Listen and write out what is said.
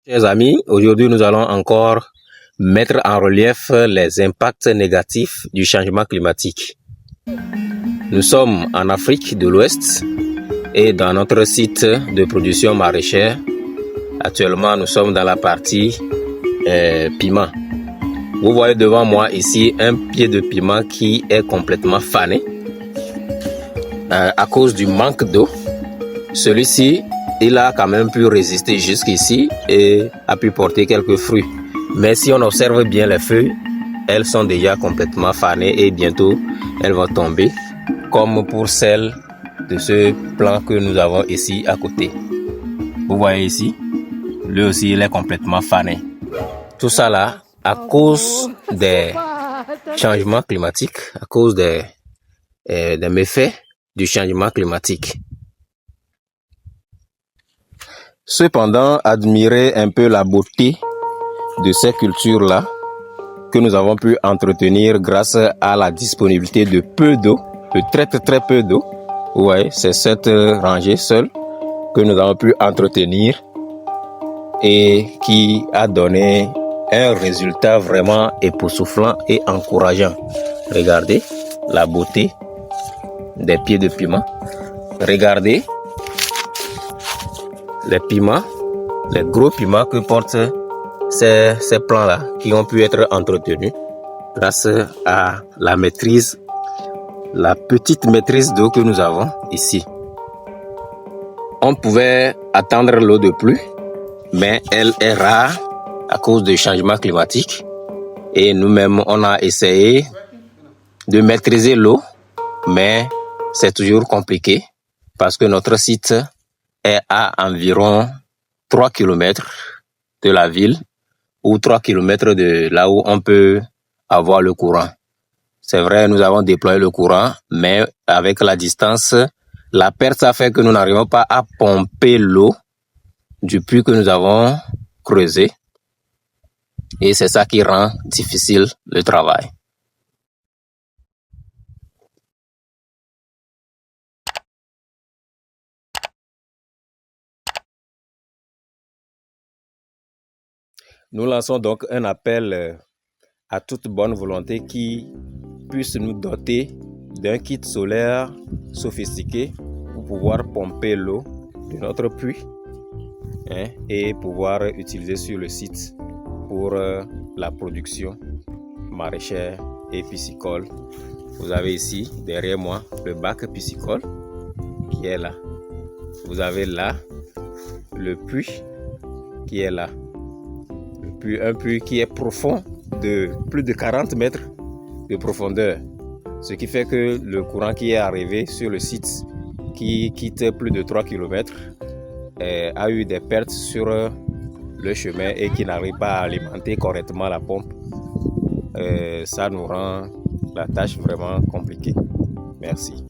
Chers amis, aujourd'hui nous allons encore mettre en relief les impacts négatifs du changement climatique. Nous sommes en Afrique de l'Ouest et dans notre site de production maraîchère. Actuellement, nous sommes dans la partie piment. Vous voyez devant moi ici un pied de piment qui est complètement fané à cause du manque d'eau. Celui-ci, il a quand même pu résister jusqu'ici et a pu porter quelques fruits. Mais si on observe bien les feuilles, elles sont déjà complètement fanées et bientôt elles vont tomber, comme pour celle de ce plant que nous avons ici à côté. Vous voyez ici, lui aussi il est complètement fané. Tout ça là, à cause des changements climatiques, à cause des méfaits du changement climatique. Cependant, admirez un peu la beauté de ces cultures-là que nous avons pu entretenir grâce à la disponibilité de peu d'eau, de très peu d'eau. Vous voyez, c'est cette rangée seule que nous avons pu entretenir et qui a donné un résultat vraiment époustouflant et encourageant. Regardez la beauté des pieds de piment. Regardez les piments, les gros piments que portent ces plants-là qui ont pu être entretenus grâce à la maîtrise, la petite maîtrise d'eau que nous avons ici. On pouvait attendre l'eau de pluie, mais elle est rare à cause du changement climatique. Et nous-mêmes, on a essayé de maîtriser l'eau, mais c'est toujours compliqué parce que notre site est à environ 3 km de la ville ou 3 km de là où on peut avoir le courant. C'est vrai, nous avons déployé le courant, mais avec la distance, la perte a fait que nous n'arrivons pas à pomper l'eau du puits que nous avons creusé. Et c'est ça qui rend difficile le travail. Nous lançons donc un appel à toute bonne volonté qui puisse nous doter d'un kit solaire sophistiqué pour pouvoir pomper l'eau de notre puits et pouvoir utiliser sur le site pour la production maraîchère et piscicole. Vous avez ici derrière moi le bac piscicole qui est là. Vous avez là le puits qui est là. Un puits qui est profond de plus de 40 mètres de profondeur. Ce qui fait que le courant qui est arrivé sur le site, qui quitte plus de 3 km, a eu des pertes sur le chemin et qui n'arrive pas à alimenter correctement la pompe. Ça nous rend la tâche vraiment compliquée. Merci.